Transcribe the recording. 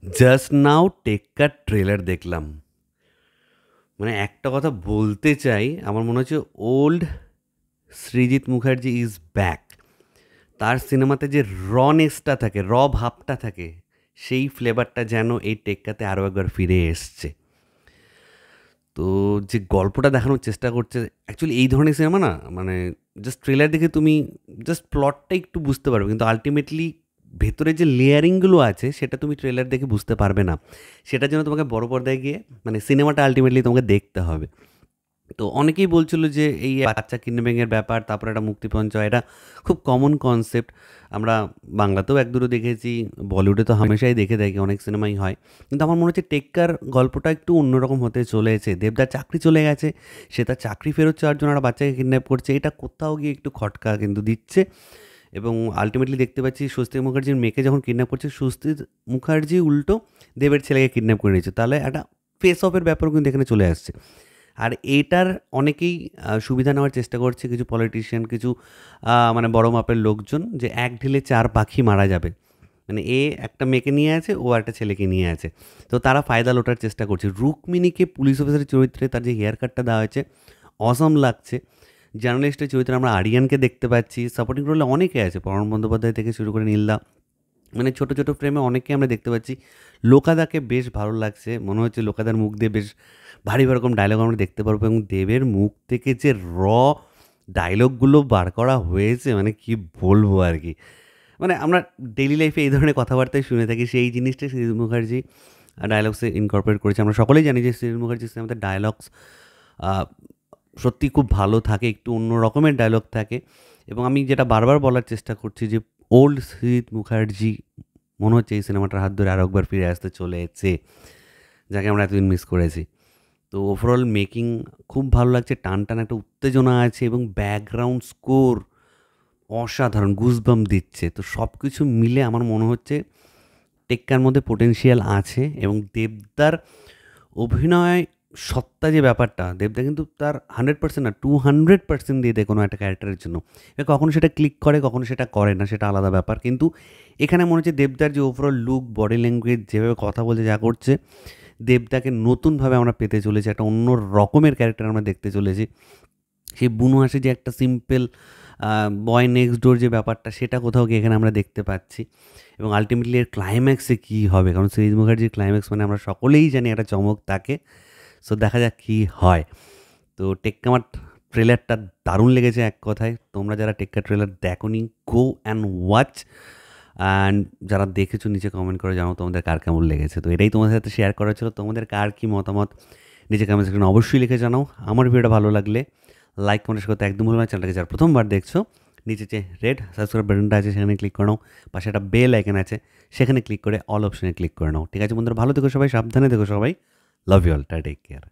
Just now টেক্কার trailer দেখলাম। মানে একটা কথা বলতে চাই, আমার মনে হচ্ছে old Srijit Mukherjee is back. তার সিনেমাতে যে রনেসটা থাকে, ভাবটা থাকে, সেই ফ্লেভারটা যেন এই টেক্কাতে আরও একবার ফিরে এসছে। তো যে গল্পটা দেখানোর চেষ্টা করছে, অ্যাকচুয়ালি এই ধরনের সিনেমা না, মানে জাস্ট ট্রেলার দেখে তুমি জাস্ট প্লটটা একটু বুঝতে পারবে, কিন্তু আলটিমেটলি ভেতরে যে লেয়ারিংগুলো আছে সেটা তুমি ট্রেলার দেখে বুঝতে পারবে না। সেটার জন্য তোমাকে বড় পর্দায় গিয়ে মানে সিনেমাটা আলটিমেটলি তোমাকে দেখতে হবে। তো অনেকেই বলছিল যে এই বাচ্চা কিডন্যাপিংয়ের ব্যাপার, তারপরে একটা মুক্তিপণ চাওয়া, এটা খুব কমন কনসেপ্ট। আমরা বাংলাতেও এক দুটো দেখেছি, বলিউডে তো হামেশাই দেখে থাকি, অনেক সিনেমাই হয়। কিন্তু আমার মনে হচ্ছে টেক্কার গল্পটা একটু অন্যরকম হতে চলেছে। দেবদার চাকরি চলে গেছে, সে তার চাকরি ফেরত চাওয়ার জন্য একটা বাচ্চাকে কিডন্যাপ করছে, এটা কোথাও গিয়ে একটু খটকা কিন্তু দিচ্ছে। এবং আলটিমেটলি দেখতে পাচ্ছি স্বস্তিক মুখার্জির মেয়েকে যখন কিডন্যাপ করছে, স্বস্তিক মুখার্জি উল্টো দেবের ছেলেকে কিডন্যাপ করে নিয়েছে, তাহলে একটা ফেস অফের ব্যাপারও কিন্তু এখানে চলে আসছে। আর এটার অনেকেই সুবিধা নেওয়ার চেষ্টা করছে, কিছু পলিটিশিয়ান, কিছু মানে বড় মাপের লোকজন, যে এক ঢিলে চার পাখি মারা যাবে। মানে এ একটা মেয়েকে নিয়ে আছে, ও একটা ছেলেকে নিয়ে আছে, তো তারা ফায়দা লোটার চেষ্টা করছে। রুক্মিণীকে পুলিশ অফিসারের চরিত্রে তার যে হেয়ার কাটটা দেওয়া হয়েছে, অসম লাগছে। জার্নালিস্টের চরিত্রে আমরা আরিয়ানকে দেখতে পাচ্ছি, সাপোর্টিং রোলে অনেকে আছে, পবন বন্দ্যোপাধ্যায় থেকে শুরু করে নীলদা, মানে ছোটো ছোটো ফ্রেমে অনেককে আমরা দেখতে পাচ্ছি। লোকাদাকে বেশ ভালো লাগছে, মনে হচ্ছে লোকাদার মুখ দিয়ে বেশ ভারী রকম ডায়লগ আমরা দেখতে পারবো, এবং দেবের মুখ থেকে যে ডায়লগগুলো বার করা হয়েছে, মানে কি বলবো আর কি। মানে আমরা ডেইলি লাইফে এই ধরনের কথাবার্তায় শুনে থাকি, সেই জিনিসটাই সৃজিত মুখার্জি ডায়লগসে ইনকর্পোরেট করেছে। আমরা সকলেই জানি যে সৃজিত মুখার্জি সিনেমাতে ডায়লগস সত্যি খুব ভালো থাকে, একটু অন্য রকমের ডায়লগ থাকে। এবং আমি যেটা বারবার বলার চেষ্টা করছি যে ওল্ড সৃজিত মুখার্জি মনে হচ্ছে এই সিনেমাটার হাত ধরে আরও একবার ফিরে আসতে চলেছে, যাকে আমরা এতদিন মিস করেছি। তো ওভারঅল মেকিং খুব ভালো লাগছে, টান টান একটা উত্তেজনা আছে, এবং ব্যাকগ্রাউন্ড স্কোর অসাধারণ, গুজবাম দিচ্ছে। তো সব কিছু মিলে আমার মনে হচ্ছে টেক্কার মধ্যে পোটেনশিয়াল আছে। এবং দেবদার অভিনয় সত্তা যে ব্যাপারটা, দেবদা কিন্তু তার 100% না, 200% দিয়ে দেয় কোনো একটা ক্যারেক্টারের জন্য। এবার কখনো সেটা ক্লিক করে, কখনো সেটা করে না, সেটা আলাদা ব্যাপার। কিন্তু এখানে মনে হচ্ছে দেবদার যে ওভারঅল লুক, বডি ল্যাঙ্গুয়েজ, যেভাবে কথা বলছে, যা করছে, দেবদাকে নতুনভাবে আমরা পেতে চলেছি, একটা অন্য রকমের ক্যারেক্টার আমরা দেখতে চলেছি। সেই বুনো হাসি যে একটা সিম্পল বয় নেক্সট ডোর যে ব্যাপারটা, সেটা কোথাও গিয়ে এখানে আমরা দেখতে পাচ্ছি। এবং আলটিমেটলি এর ক্লাইম্যাক্সে কী হবে, কারণ সৃজিত মুখার্জির ক্লাইম্যাক্স মানে আমরা সকলেই জানি একটা চমক থাকে। সো দেখা যাক কী হয়। তো টেক্কা আমার ট্রেলারটা দারুণ লেগেছে এক কথায়। তোমরা যারা টেক্কা ট্রেলার দেখোনি, গো অ্যান্ড ওয়াচ। অ্যান্ড যারা দেখেছো নিচে কমেন্ট করে জানাও তোমাদের কার কেমন লেগেছে। তো এটাই তোমাদের সাথে শেয়ার করা ছিল। তোমাদের কার কী মতামত নিচে কমেন্ট সেকশনে অবশ্যই লিখে জানাও। আমার ভিডিওটা ভালো লাগলে লাইক কমেন্ট করতে একদম ভুলবে না। চ্যানেলটাকে যারা প্রথমবার দেখছো, নিচে যে রেড সাবস্ক্রাইব বাটনটা আছে সেখানে ক্লিক করে নাও, পাশে একটা বেল আইকন আছে সেখানে ক্লিক করে অল অপশনে ক্লিক করে নাও। ঠিক আছে বন্ধুরা, ভালো থেকো সবাই, সাবধানে থেকো সবাই, love you all, take care.